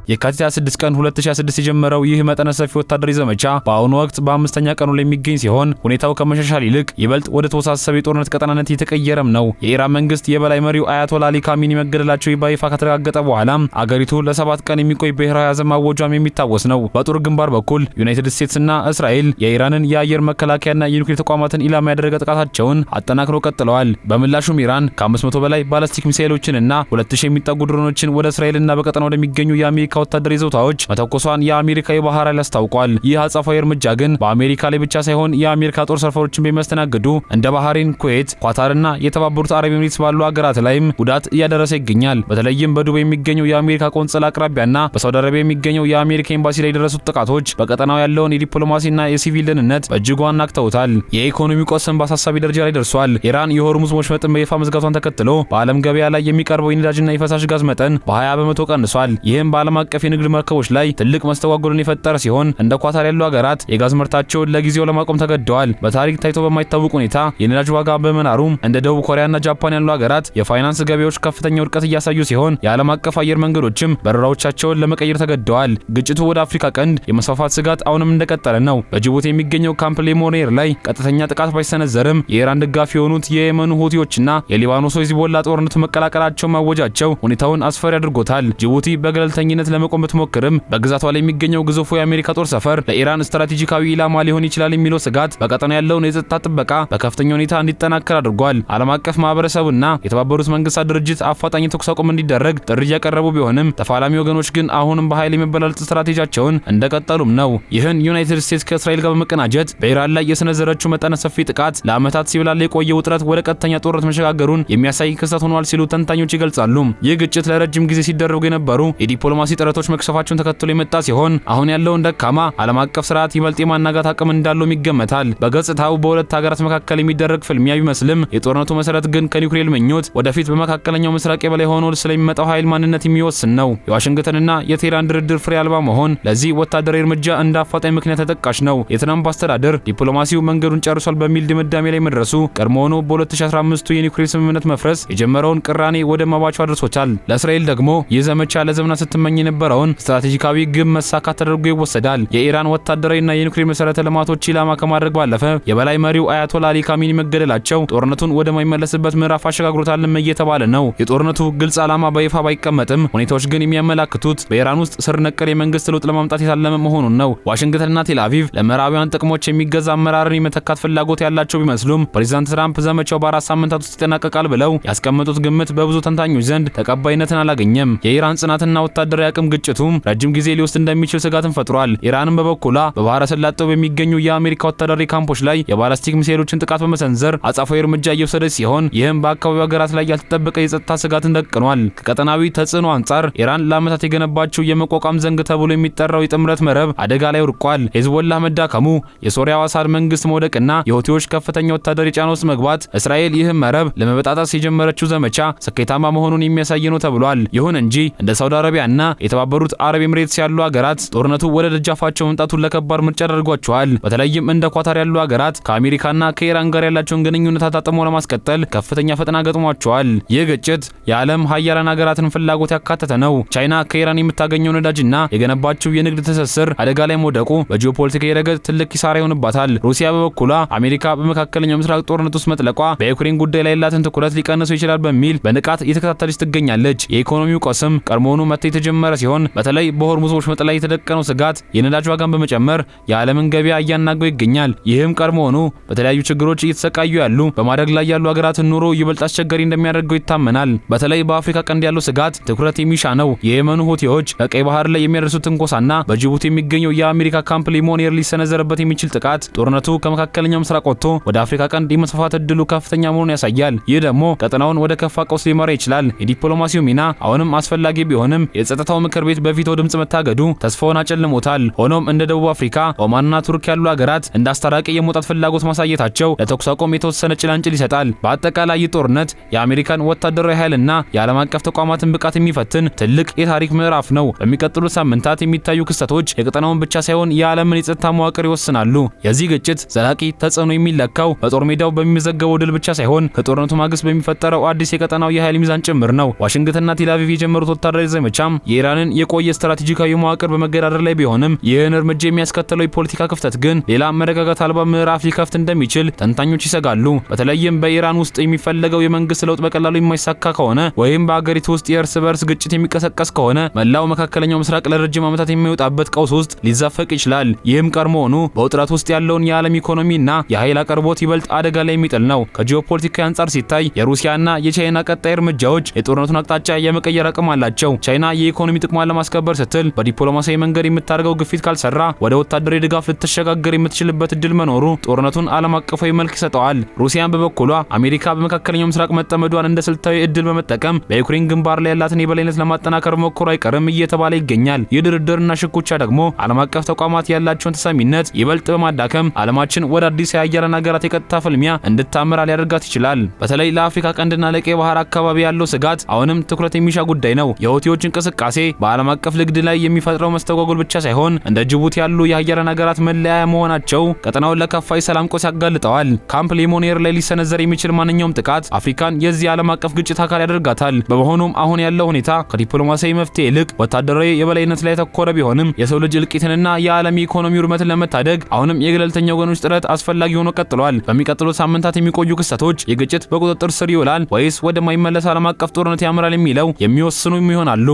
የካቲት 26 ቀን 2026 የጀመረው ይህ መጠነ ሰፊ ወታደራዊ ዘመቻ በአሁኑ ወቅት በአምስተኛ ቀኑ ላይ የሚገኝ ሲሆን ሁኔታው ከመሻሻል ይልቅ ይበልጥ ወደ ተወሳሰበ የጦርነት ቀጠናነት እየተቀየረም ነው። የኢራን መንግስት የበላይ መሪው አያቶላ አሊ ካሚኒ መገደላቸው በይፋ ከተረጋገጠ በኋላ አገሪቱ ለ7 ቀን የሚቆይ ብሔራዊ ሐዘን ማወጇም የሚታወስ ነው። በጦር ግንባር በኩል ዩናይትድ ስቴትስና እስራኤል የኢራንን የአየር መከላከያና የኒውክሌር ተቋማትን ኢላማ ያደረገ ጥቃታቸውን አጠናክረው ቀጥለዋል። በምላሹም ኢራን ከ500 በላይ ባላስቲክ ሚሳኤሎችንና 2000 የሚጠጉ ድሮኖችን ወደ እስራኤልና በቀጠናው ወደሚገኙ የአሜሪካ ወታደራዊ ይዞታዎች መተኮሷን የአሜሪካ የባህር ኃይል አስታውቋል። ይህ አጸፋዊ እርምጃ ግን በአሜሪካ ላይ ብቻ ሳይሆን የአሜሪካ ጦር ሰፈሮችን በሚያስተናግዱ እንደ ባህሬን፣ ኩዌት፣ ኳታርና የተባበሩት አረብ ኤሚሬትስ ባሉ ሀገራት ላይም ጉዳት እያደረሰ ይገኛል። በተለይም በዱባይ የሚገኘው የአሜሪካ ቆንጽላ አቅራቢያና በሳውዲ አረቢያ የሚገኘው የአሜሪካ ኤምባሲ ላይ የደረሱት ጥቃቶች በቀጠናው ያለውን የዲፕሎማሲና የሲቪል ደህንነት በእጅጉ አናግተውታል። የኢኮኖሚ ቀውስም በአሳሳቢ ደረጃ ላይ ደርሷል። ኢራን የሆርሙዝ ወሽመጥን በይፋ መዝጋቷን ተከትሎ በዓለም ገበያ ላይ የሚቀርበው የነዳጅና የፈሳሽ ጋዝ መጠን በ20 በመቶ ቀንሷል። ይህም በዓለም አቀፍ የንግድ መርከቦች ላይ ትልቅ መስተጓጎልን የፈጠረ ሲሆን እንደ ኳታር ያሉ ሀገራት የጋዝ ምርታቸውን ለጊዜው ለማቆም ተገደዋል። በታሪክ ታይቶ በማይታወቅ ሁኔታ የነዳጅ ዋጋ በመናሩ እንደ ደቡብ ኮሪያና ጃፓን ያሉ ሀገራት የፋይናንስ ገበያዎች ከፍተኛ ውድቀት እያሳዩ ሲሆን የዓለም አቀፍ አየር መንገዶችም በረራዎቻቸውን ለመቀየር ተገደዋል። ግጭቱ ወደ አፍሪካ ቀንድ የመስፋፋት ስጋት አሁንም እንደቀጠለ ነው። በጅቡቲ የሚገኘው ካምፕ ሌሞኔር ላይ ቀጥተኛ ጥቃት ባይሰነዘርም የኢራን ደጋፊ የሆኑት የየመኑ ሁቲዎችና የሊባኖስ ሂዝቦላ ጦርነቱ መቀላቀላቸው ማወጃቸው ሁኔታውን አስፈሪ አድርጎታል። ጅቡቲ በገለልተኝነት ለመቆም ብትሞክርም በግዛቷ ላይ የሚገኘው ግዙፉ የአሜሪካ ጦር ሰፈር ለኢራን ስትራቴጂካዊ ኢላማ ሊሆን ይችላል የሚለው ስጋት በቀጠናው ያለውን የጸጥታ ጥበቃ በከፍተኛ ሁኔታ እንዲጠናከር አድርጓል። ዓለም አቀፍ ማህበረሰቡና የተባበሩት መንግስታት ድርጅት አፋጣኝ ተኩስ አቁም እንዲደረግ ጥሪ እያቀረቡ ቢሆንም ተፋላሚ ወገኖች ግን አሁንም በኃይል የመበላለጥ ስትራቴጂያቸውን እንደቀጠሉም ነው። ይህን ዩናይትድ ስቴትስ ከእስራኤል ጋር በመቀናጀት በኢራን ላይ የሰነዘረችው መጠነ ሰፊ ጥቃት ለዓመታት ሲብላላ የቆየ ውጥረት ወደ ቀጥተኛ ጦርነት መሸጋገሩን የሚያሳይ ክስተት ሆኗል ሲሉ ተንታኞች ይገልጻሉ። ይህ ግጭት ለረጅም ጊዜ ሲደረጉ የነበሩ የዲፕሎማሲ ጥረቶች መክሸፋቸውን ተከትሎ የመጣ ሲሆን አሁን ያለውን ደካማ ዓለም አቀፍ ስርዓት ይበልጥ የማናጋት አቅም እንዳለው ይገመታል። በገጽታው በሁለት ሀገራት መካከል የሚደረግ ፍልሚያ ቢመስልም የጦርነቱ መሰረት ግን ከኒውክሌር ምኞት ወደፊት በመካከለኛው ምስራቅ የበላይ ሆኖ ስለሚመጣው ኃይል ማንነት የሚወስን ነው። የዋሽንግተንና የቴህራን ድርድር ፍሬ አልባ መሆን ለዚህ ወታደራዊ እርምጃ እንደ አፋጣኝ ምክንያት ተጠቃሽ ነው። የትራምፕ አስተዳደር ዲፕሎማሲው መንገዱን ጨርሷል በሚል ድምዳሜ ላይ መድረሱ ቀድሞውኑ በ2015 የኒውክሌር ስምምነት መፍረስ የጀመረውን ቅራኔ ወደ መባቻው አድርሶታል። ለእስራኤል ደግሞ ይህ ዘመቻ ለዘመናት ስትመኝ የነበረውን ስትራቴጂካዊ ግብ መሳካት ተደርጎ ይወሰዳል። የኢራን ወታደራዊና የኒውክሌር መሰረተ ልማቶች ኢላማ ከማድረግ ባለፈ የበላይ መሪው አያቶላ አሊ ካሚኒ መገደላቸው ጦርነቱን ወደማይመለስበት ምዕራፍ አሸጋግሮታልም እየተባለ ነው። የጦርነቱ ግልጽ ዓላማ በይፋ ባይቀመጥም ሁኔታዎች ግን የሚያመላክቱት በኢራን ውስጥ ስር ነቀል የመንግስት ለውጥ ለማምጣት የታለመ መሆኑን ነው። ዋሽንግተንና ቴል አቪቭ ለምዕራባውያን ጥቅሞች የሚገዛ አመራርን የመተካት ፍላጎት ያላቸው ቢመስሉም ፕሬዚዳንት ትራምፕ ዘመቻው በ4 ሳምንታት ውስጥ ይጠናቀቃል ብለው ያስቀመጡት ግምት በብዙ ተንታኞች ዘንድ ተቀባይነትን አላገኘም። የኢራን ጽናትና ወታደራዊ አቅም ግጭቱም ረጅም ጊዜ ሊወስድ እንደሚችል ስጋትን ፈጥሯል። ኢራንም በበኩሏ በባህረ ሰላጤው በሚገኙ የአሜሪካ ወታደራዊ ካምፖች ላይ የባላስቲክ ሚሳኤሎችን ጥቃት በመሰንዘር አጻፋዊ እርምጃ እየወሰደች ሲሆን ይህም በአካባቢው ሀገራት ላይ ያልተጠበቀ የጸጥታ ስጋትን ደቅኗል። ከቀጠናዊ ተጽዕኖ አንጻር ኢራን ለዓመታት የገነባችው የመቋቋም ዘንግ ተብሎ የሚጠራው የጥምረት መረብ አደጋ ላይ ወድቋል። ሂዝቦላህ መዳከሙ፣ የሶሪያው አሳድ መንግስት መውደቅና የሁቲዎች ከፍተኛ ወታደራዊ ጫና ውስጥ መግባት እስራኤል ይህን መረብ ለመበጣጠስ የጀመረችው ዘመቻ ስኬታማ መሆኑን የሚያሳይ ነው ተብሏል። ይሁን እንጂ እንደ ሳውዲ አረቢያና የተባበሩት አረብ ኤሚሬትስ ያሉ ሀገራት ጦርነቱ ወደ ደጃፋቸው መምጣቱን ለከባድ ምርጫ አድርጓቸዋል። በተለይም እንደ ኳታር ያሉ ሀገራት ከአሜሪካና ከኢራን ጋር ያላቸውን ግንኙነት አጣጥሞ ለማስቀጠል ከፍተኛ ፈተና ገጥሟቸዋል። ይህ ግጭት የዓለም ሀያላን ሀገራትን ፍላጎት ያካተተ ነው። ቻይና ከኢራን የምታገኘው ነዳጅና የገነባችው የንግድ ትስስር አደጋ ላይ መውደቁ በጂኦፖለቲካዊ ረገድ ትልቅ ኪሳራ ይሆንባታል። ሩሲያ በበኩሏ አሜሪካ በመካከለኛው ምስራቅ ጦርነት ውስጥ መጥለቋ በዩክሬን ጉዳይ ላይ ያላትን ትኩረት ሊቀንሰው ይችላል በሚል በንቃት እየተከታተለች ትገኛለች። የኢኮኖሚው ቀውስም ቀድሞውኑ መተው የተጀመረ ሲሆን በተለይ በሆርሙዝ ወሽመጥ ላይ የተደቀነው ስጋት የነዳጅ ዋጋን በመጨመር የዓለምን ገበያ እያናገው ይገኛል። ይህም ቀድሞውኑ በተለያዩ ችግሮች እየተሰቃዩ ያሉ በማደግ ላይ ያሉ ሀገራትን ኑሮ ይበልጥ አስቸጋሪ እንደሚያደርገው ይታመናል። በተለይ በአፍሪካ ቀንድ ያለው ስጋት ትኩረት የሚሻ ነው። የየመኑ ሁቲዎች በቀይ ባህር ላይ የሚያደርሱት ትንኮሳና በጅቡቲ የሚገኘው የአሜሪካ ካምፕ ሊሞኔር ሊሰነዘርበት የሚችል ጥቃት ጦርነቱ ከመካከለኛው ምስራቅ ወጥቶ ወደ አፍሪካ ቀንድ የመስፋፋት እድሉ ከፍተኛ መሆኑን ያሳያል። ይህ ደግሞ ቀጠናውን ወደ ከፋ ቀውስ ሊመራ ይችላል። የዲፕሎማሲው ሚና አሁንም አስፈላጊ ቢሆንም የጸጥታው ምክር ቤት በቪቶ ድምጽ መታገዱ ተስፋውን አጨልሞታል። ሆኖም እንደ ደቡብ አፍሪካ፣ ኦማንና ቱርክ ያሉ ሀገራት እንደ አስታራቂ የመውጣት ፍላጎት ማሳየታቸው ለተኩስ አቁም የተወሰነ ጭላንጭል ይሰጣል። በአጠቃላይ ይህ ጦርነት የአሜሪካን ወታደራዊ ኃይልና የዓለም አቀፍ ተቋማትን ብቃት የሚፈትን ትልቅ የታሪክ ምዕራፍ ነው። በሚቀጥሉት ሳምንታት የሚታዩ ክስተቶች የቀጠናውን ብቻ ሳይሆን የዓለምን የጸጥታ መዋቅር ይወስናሉ። የዚህ ግጭት ዘላቂ ተጽዕኖ የሚለካው በጦር ሜዳው በሚዘገበው ድል ብቻ ሳይሆን ከጦርነቱ ማግስት በሚፈጠረው አዲስ የቀጠናው የኃይል ሚዛን ጭምር ነው። ዋሽንግተንና ቴል አቪቭ የጀመሩት ወታደራዊ ዘመቻም የኢራን የኢራንን የቆየ ስትራቴጂካዊ መዋቅር በመገዳደር ላይ ቢሆንም ይህን እርምጃ የሚያስከትለው የፖለቲካ ክፍተት ግን ሌላ መረጋጋት አልባ ምዕራፍ ሊከፍት እንደሚችል ተንታኞች ይሰጋሉ። በተለይም በኢራን ውስጥ የሚፈለገው የመንግስት ለውጥ በቀላሉ የማይሳካ ከሆነ ወይም በአገሪቱ ውስጥ የእርስ በርስ ግጭት የሚቀሰቀስ ከሆነ መላው መካከለኛው ምስራቅ ለረጅም ዓመታት የሚወጣበት ቀውስ ውስጥ ሊዛፈቅ ይችላል። ይህም ቀድሞውኑ በውጥረት ውስጥ ያለውን የዓለም ኢኮኖሚና የኃይል አቅርቦት ይበልጥ አደጋ ላይ የሚጥል ነው። ከጂኦፖለቲካዊ አንጻር ሲታይ የሩሲያና የቻይና ቀጣይ እርምጃዎች የጦርነቱን አቅጣጫ የመቀየር አቅም አላቸው። ቻይና የኢኮኖሚ ጥቅሟን ለማስከበር ስትል በዲፕሎማሲያዊ መንገድ የምታደርገው ግፊት ካልሰራ ወደ ወታደራዊ ድጋፍ ልትሸጋገር የምትችልበት እድል መኖሩ ጦርነቱን ዓለም አቀፋዊ መልክ ይሰጠዋል። ሩሲያን በበኩሏ አሜሪካ በመካከለኛው ምስራቅ መጠመዷን እንደ ስልታዊ እድል በመጠቀም በዩክሬን ግንባር ላይ ያላትን የበላይነት ለማጠናከር መሞከሩ አይቀርም እየተባለ ይገኛል። ይህ ድርድርና ሽኩቻ ደግሞ ዓለም አቀፍ ተቋማት ያላቸውን ተሰሚነት ይበልጥ በማዳከም ዓለማችን ወደ አዲስ የአያለን ሀገራት የቀጥታ ፍልሚያ እንድታመራ ሊያደርጋት ይችላል። በተለይ ለአፍሪካ ቀንድና ለቀይ ባህር አካባቢ ያለው ስጋት አሁንም ትኩረት የሚሻ ጉዳይ ነው። የሁቲዎች እንቅስቃሴ በዓለም አቀፍ ንግድ ላይ የሚፈጥረው መስተጓጎል ብቻ ሳይሆን እንደ ጅቡቲ ያሉ የአያለን ሀገራት መለያ መሆናቸው ቀጠናውን ለከፋ የሰላም ቀውስ ያጋልጠዋል። ካምፕ ሊሞኔር ላይ ሊሰነዘር የሚችል ማንኛውም ጥቃት አፍሪካን የዚህ ዓለም አቀፍ ግጭት አካል ያደርጋታል። በመሆኑም አሁን ያለው ሁኔታ ከዲፕሎማሲያዊ መፍትሄ ይልቅ ወታደራዊ የበላይነት ላይ ያተኮረ ቢሆንም የሰው ልጅ እልቂትንና የዓለም ኢኮኖሚ ውድመትን ለመታደግ አሁንም የገለልተኛ ወገኖች ጥረት አስፈላጊ ሆኖ ቀጥሏል። በሚቀጥሉት ሳምንታት የሚቆዩ ክስተቶች የግጭት በቁጥጥር ስር ይውላል ወይስ ወደማይመለስ ዓለም አቀፍ ጦርነት ያመራል የሚለው የሚወስኑ ይሆናሉ።